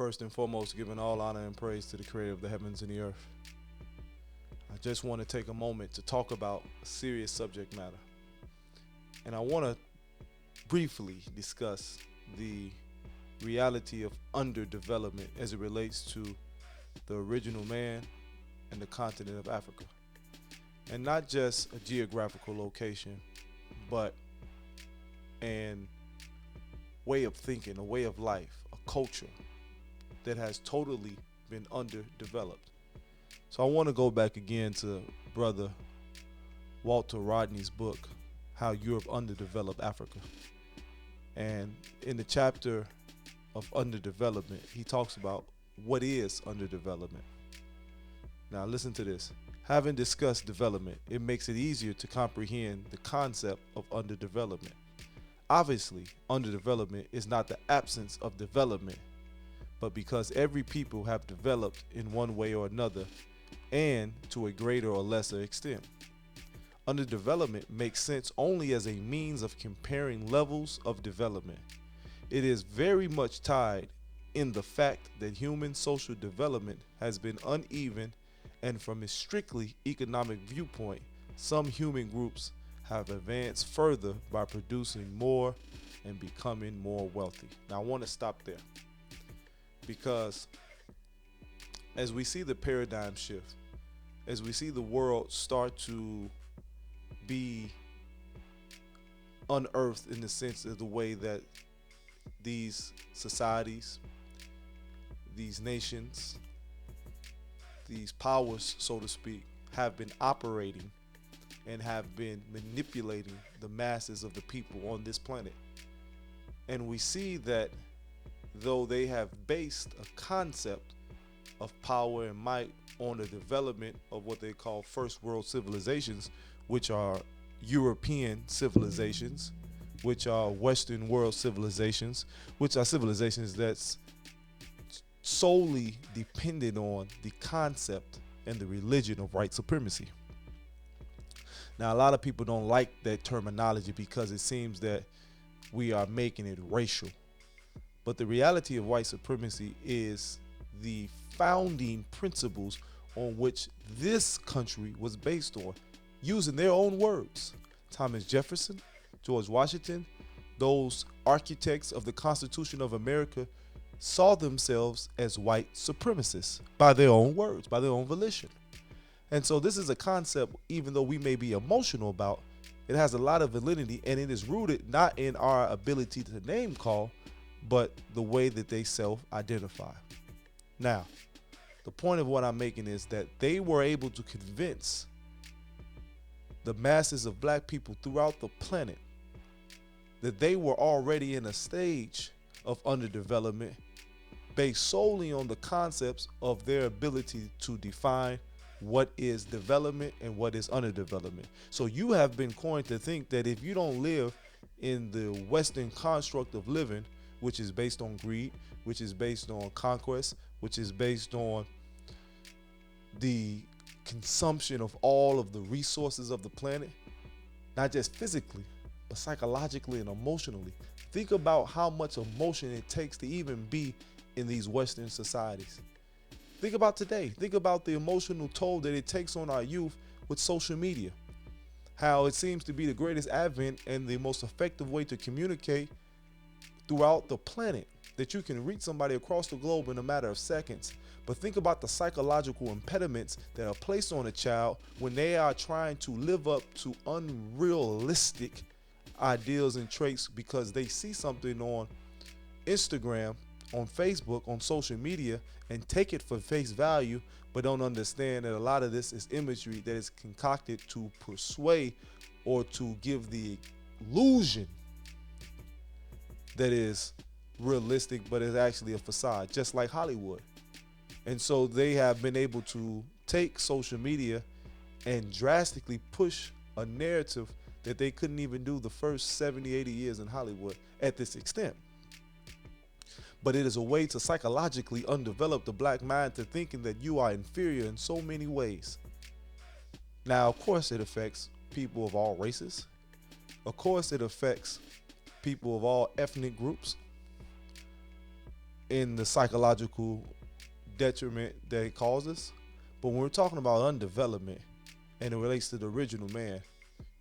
First and foremost, giving all honor and praise to the creator of the heavens and the earth. I just want to take a moment to talk about a serious subject matter. And I want to briefly discuss the reality of underdevelopment as it relates to the original man and the continent of Africa. And not just a geographical location, but an way of thinking, a way of life, a culture that has totally been underdeveloped. So I want to go back again to brother Walter Rodney's book, How Europe Underdeveloped Africa. And in the chapter of underdevelopment, he talks about what is underdevelopment. Now listen to this. Having discussed development, it makes it easier to comprehend the concept of underdevelopment. Obviously, underdevelopment is not the absence of development, but because every people have developed in one way or another, and to a greater or lesser extent. Underdevelopment makes sense only as a means of comparing levels of development. It is very much tied in the fact that human social development has been uneven, and from a strictly economic viewpoint, some human groups have advanced further by producing more and becoming more wealthy. Now I want to stop there because as we see the paradigm shift, as we see the world start to be unearthed in the sense of the way that these societies, these nations, these powers, so to speak, have been operating and have been manipulating the masses of the people on this planet. And we see that though they have based a concept of power and might on the development of what they call first world civilizations, which are European civilizations, which are Western world civilizations, which are civilizations that's solely dependent on the concept and the religion of white supremacy. Now, a lot of people don't like that terminology because it seems that we are making it racial. But the reality of white supremacy is the founding principles on which this country was based on, using their own words. Thomas Jefferson, George Washington, those architects of the Constitution of America saw themselves as white supremacists by their own words, by their own volition. And so this is a concept, even though we may be emotional about, it has a lot of validity, and it is rooted not in our ability to name call, but the way that they self-identify. Now, the point of what I'm making is that they were able to convince the masses of black people throughout the planet that they were already in a stage of underdevelopment based solely on the concepts of their ability to define what is development and what is underdevelopment. So you have been coined to think that if you don't live in the Western construct of living, which is based on greed, which is based on conquest, which is based on the consumption of all of the resources of the planet, not just physically, but psychologically and emotionally. Think about how much emotion it takes to even be in these Western societies. Think about today. Think about the emotional toll that it takes on our youth with social media. How it seems to be the greatest advent and the most effective way to communicate throughout the planet, that you can reach somebody across the globe in a matter of seconds. But think about the psychological impediments that are placed on a child when they are trying to live up to unrealistic ideals and traits because they see something on Instagram, on Facebook, on social media, and take it for face value, but don't understand that a lot of this is imagery that is concocted to persuade or to give the illusion that is realistic, but is actually a facade, just like Hollywood. And so they have been able to take social media and drastically push a narrative that they couldn't even do the first 70, 80 years in Hollywood at this extent. But it is a way to psychologically undevelop the black mind to thinking that you are inferior in so many ways. Now, of course, it affects people of all races. Of course, it affects people of all ethnic groups. in the psychological detriment that it causes. But when we're talking about undevelopment and it relates to the original man,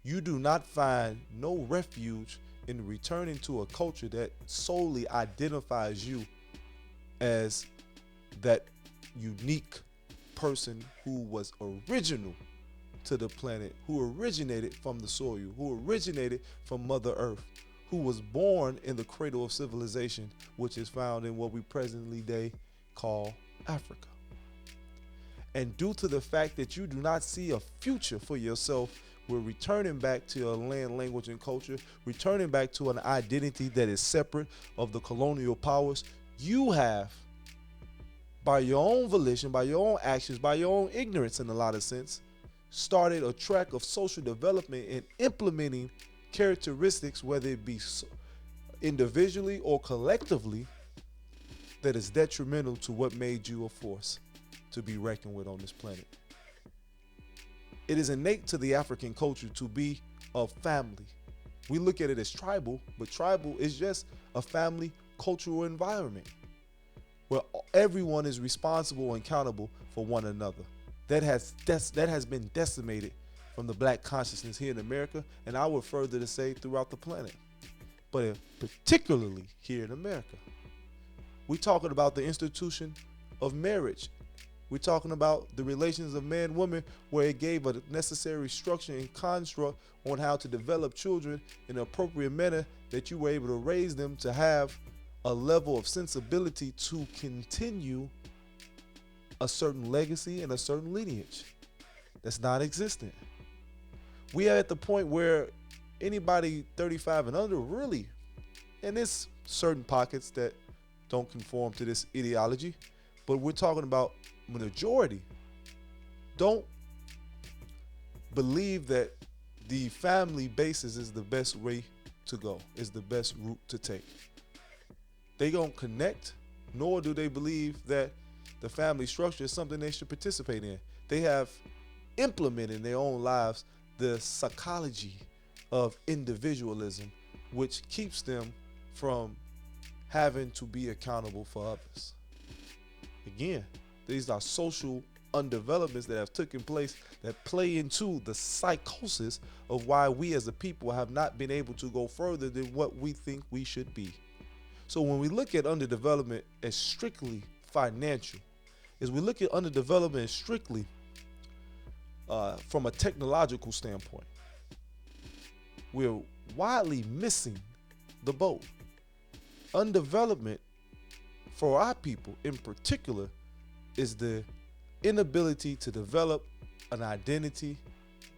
you do not find no refuge in returning to a culture that solely identifies you as that unique person who was original to the planet, who originated from the soil, who originated from Mother Earth, who was born in the cradle of civilization, which is found in what we presently day call Africa. And due to the fact that you do not see a future for yourself, we're returning back to a land, language, and culture, returning back to an identity that is separate of the colonial powers. You have, by your own volition, by your own actions, by your own ignorance in a lot of sense, started a track of social development and implementing characteristics, whether it be individually or collectively, that is detrimental to what made you a force to be reckoned with on this planet. It is innate to the African culture to be a family. We look at it as tribal, but tribal is just a family cultural environment where everyone is responsible and accountable for one another. That has been decimated from the black consciousness here in America, and I would further to say throughout the planet, but particularly here in America. We're talking about the institution of marriage. We're talking about the relations of man and woman, where it gave a necessary structure and construct on how to develop children in an appropriate manner that you were able to raise them to have a level of sensibility to continue a certain legacy and a certain lineage that's not existent. We are at the point where anybody 35 and under really, and there's certain pockets that don't conform to this ideology, but we're talking about majority don't believe that the family basis is the best way to go, is the best route to take. They don't connect, nor do they believe that the family structure is something they should participate in. They have implemented in their own lives the psychology of individualism, which keeps them from having to be accountable for others. Again, these are social undevelopments that have taken place that play into the psychosis of why we as a people have not been able to go further than what we think we should be. So when we look at underdevelopment as strictly financial, as we look at underdevelopment as strictly from a technological standpoint, we're widely missing the boat. Undevelopment for our people in particular is the inability to develop an identity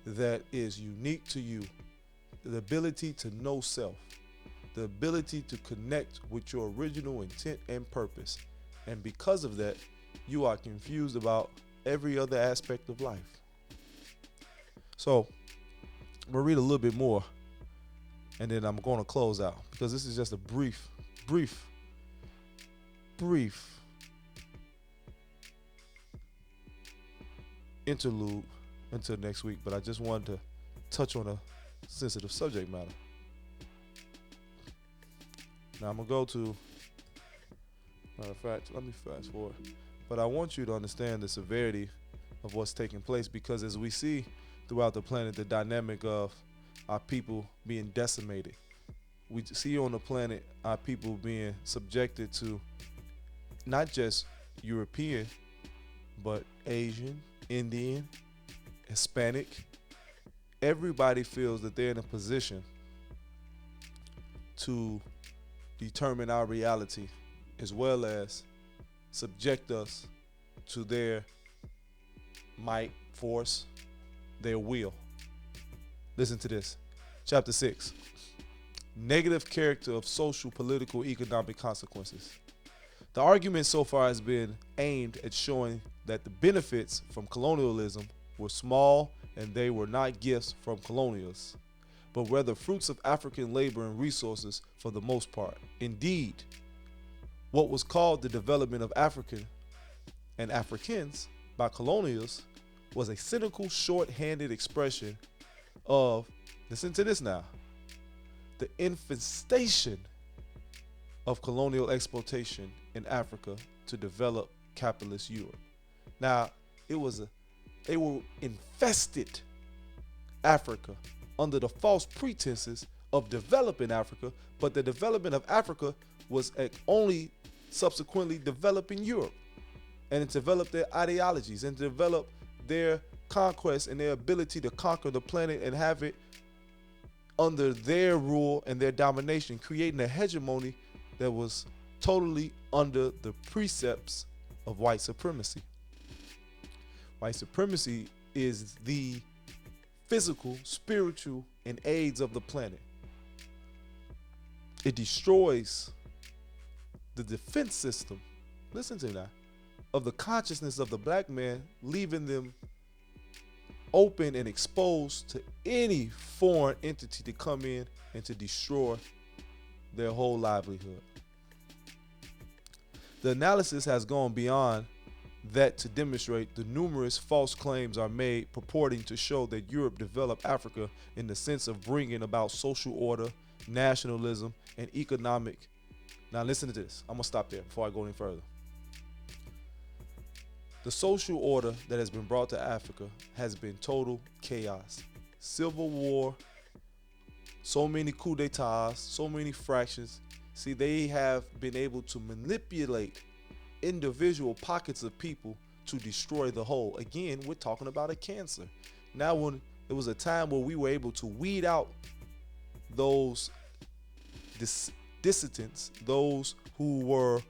that is unique to you, the ability to know self, the ability to connect with your original intent and purpose. And because of that, you are confused about every other aspect of life. So I'm gonna read a little bit more and then I'm gonna close out, because this is just a brief interlude until next week, but I just wanted to touch on a sensitive subject matter. Now I'm gonna go to, matter of fact, let me fast forward, but I want you to understand the severity of what's taking place, because as we see throughout the planet, the dynamic of our people being decimated. We see on the planet our people being subjected to not just European, but Asian, Indian, Hispanic. Everybody feels that they're in a position to determine our reality, as well as subject us to their might, force, their will. Listen to this. Chapter 6. Negative character of social, political, economic consequences. The argument so far has been aimed at showing that the benefits from colonialism were small and they were not gifts from colonialists, but rather fruits of African labor and resources for the most part. Indeed, what was called the development of African and Africans by colonialists was a cynical, short-handed expression of, listen to this now, the infestation of colonial exploitation in Africa to develop capitalist Europe. Now, they were infested Africa under the false pretenses of developing Africa, but the development of Africa was only subsequently developing Europe, and it developed their ideologies and developed their conquest and their ability to conquer the planet and have it under their rule and their domination, creating a hegemony that was totally under the precepts of white supremacy. White supremacy is the physical, spiritual, and aids of the planet. It destroys the defense system, listen to that, of the consciousness of the black man, leaving them open and exposed to any foreign entity to come in and to destroy their whole livelihood. The analysis has gone beyond that to demonstrate the numerous false claims are made purporting to show that Europe developed Africa in the sense of bringing about social order, nationalism, and economic. Now listen to this. I'm going to stop there before I go any further. The social order that has been brought to Africa has been total chaos. Civil war, so many coups d'etats, so many fractions. See, they have been able to manipulate individual pockets of people to destroy the whole. Again, we're talking about a cancer. Now, when it was a time where we were able to weed out those dissidents, those who were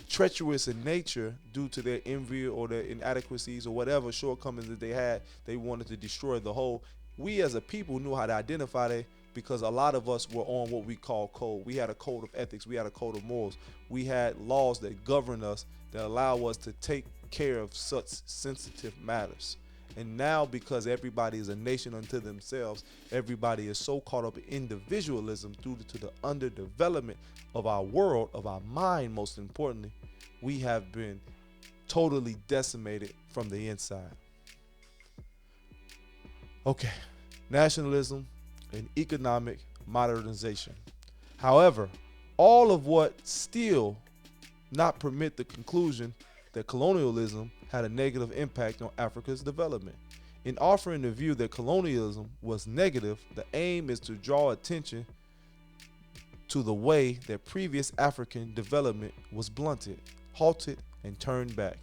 treacherous in nature due to their envy or their inadequacies or whatever shortcomings that they had, they wanted to destroy the whole. We as a people knew how to identify that, because a lot of us were on what we call code. We had a code of ethics. We had a code of morals. We had laws that govern us, that allow us to take care of such sensitive matters. And now, because everybody is a nation unto themselves, everybody is so caught up in individualism due to the underdevelopment of our world, of our mind, most importantly, we have been totally decimated from the inside. Okay, nationalism and economic modernization. However, all of what still not permit the conclusion that colonialism had a negative impact on Africa's development. In offering the view that colonialism was negative, the aim is to draw attention to the way that previous African development was blunted, halted, and turned back.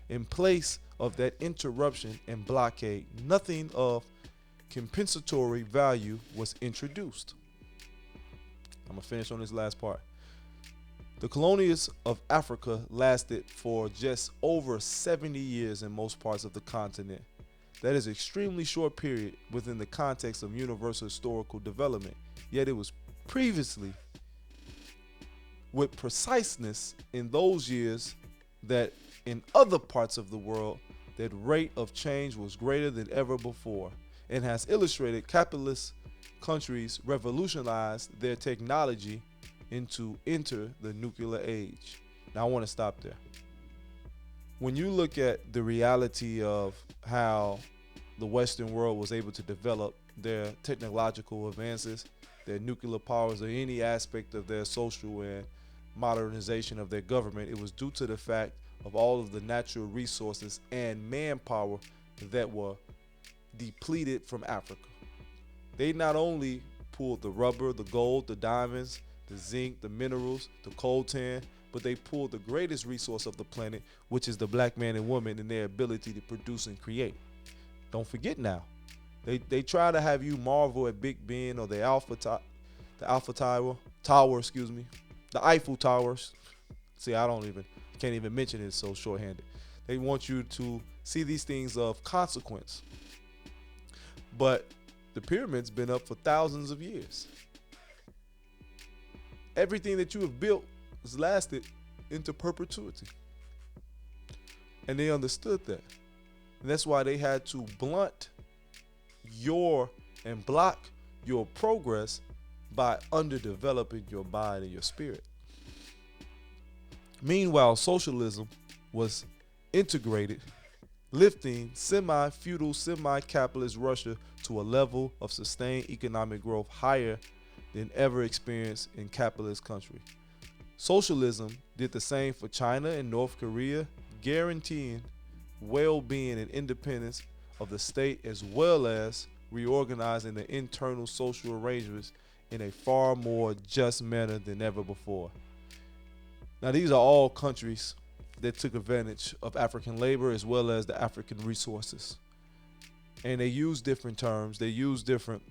In place of that interruption and blockade, nothing of compensatory value was introduced. I'm gonna finish on this last part. The colonies of Africa lasted for just over 70 years in most parts of the continent. That is an extremely short period within the context of universal historical development. Yet it was previously with preciseness in those years that in other parts of the world that rate of change was greater than ever before, and has illustrated capitalist countries revolutionized their technology into enter the nuclear age. Now I want to stop there. When you look at the reality of how the Western world was able to develop their technological advances, their nuclear powers, or any aspect of their social and modernization of their government, it was due to the fact of all of the natural resources and manpower that were depleted from Africa. They not only pulled the rubber, the gold, the diamonds, the zinc, the minerals, the coltan, but they pulled the greatest resource of the planet, which is the black man and woman and their ability to produce and create. Don't forget now, they try to have you marvel at Big Ben or the Eiffel Towers. See, can't even mention it, it's so shorthanded. They want you to see these things of consequence. But the pyramid's been up for thousands of years. Everything that you have built has lasted into perpetuity. And they understood that. And that's why they had to block your progress by underdeveloping your mind and your spirit. Meanwhile, socialism was integrated, lifting semi-feudal, semi-capitalist Russia to a level of sustained economic growth higher than ever experienced in capitalist country. Socialism did the same for China and North Korea, guaranteeing well-being and independence of the state as well as reorganizing the internal social arrangements in a far more just manner than ever before. Now, these are all countries that took advantage of African labor as well as the African resources. And they use different terms, they use different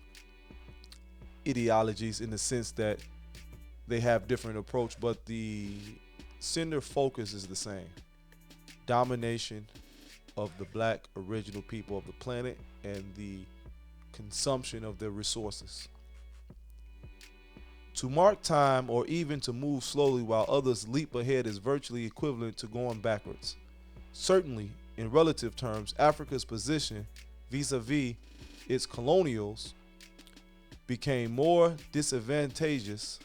ideologies in the sense that they have different approach, but the center focus is the same. Domination of the black original people of the planet and the consumption of their resources. To mark time or even to move slowly while others leap ahead is virtually equivalent to going backwards. Certainly, in relative terms, Africa's position vis-a-vis its colonials became more disadvantageous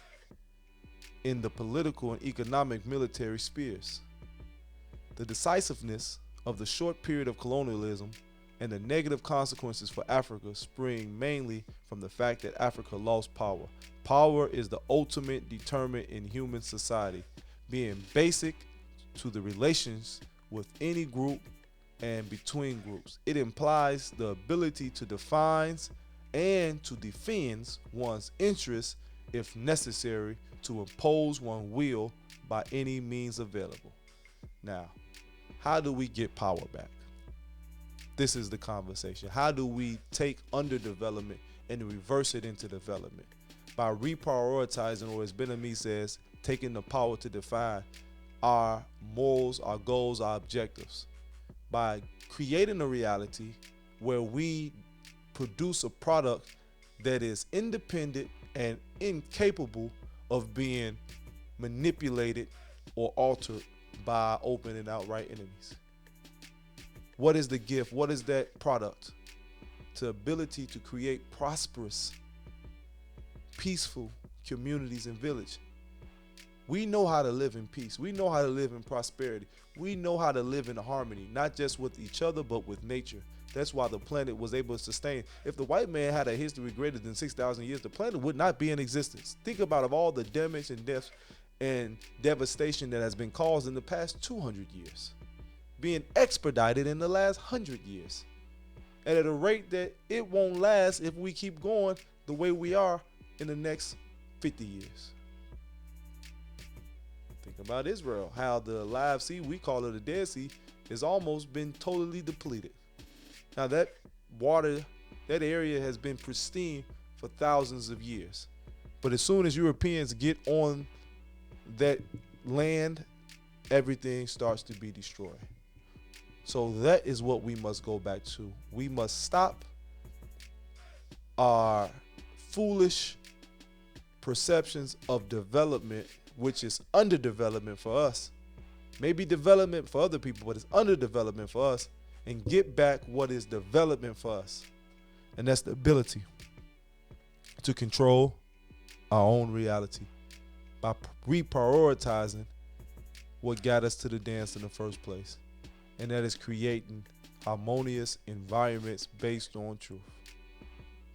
in the political and economic military spheres. The decisiveness of the short period of colonialism and the negative consequences for Africa spring mainly from the fact that Africa lost power. Power is the ultimate determinant in human society, being basic to the relations with any group and between groups. It implies the ability to define and to defend one's interests if necessary, to impose one's will by any means available. Now, how do we get power back? This is the conversation. How do we take underdevelopment and reverse it into development? By reprioritizing, or as Ben-Ami says, taking the power to define our morals, our goals, our objectives. By creating a reality where we produce a product that is independent and incapable of being manipulated or altered by open and outright enemies. What is the gift? What is that product? The ability to create prosperous, peaceful communities and villages. We know how to live in peace. We know how to live in prosperity. We know how to live in harmony, not just with each other, but with nature. That's why the planet was able to sustain. If the white man had a history greater than 6,000 years, the planet would not be in existence. Think about of all the damage and deaths and devastation that has been caused in the past 200 years, being expedited in the last 100 years. And at a rate that it won't last if we keep going the way we are in the next 50 years. Think about Israel, how the live sea, we call it a Dead Sea, has almost been totally depleted. Now that water, that area has been pristine for thousands of years. But as soon as Europeans get on that land, everything starts to be destroyed. So that is what we must go back to. We must stop our foolish perceptions of development, which is underdevelopment for us. Maybe development for other people, but it's underdevelopment for us. And get back what is development for us. And that's the ability to control our own reality by reprioritizing what got us to the dance in the first place. And that is creating harmonious environments based on truth.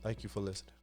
Thank you for listening.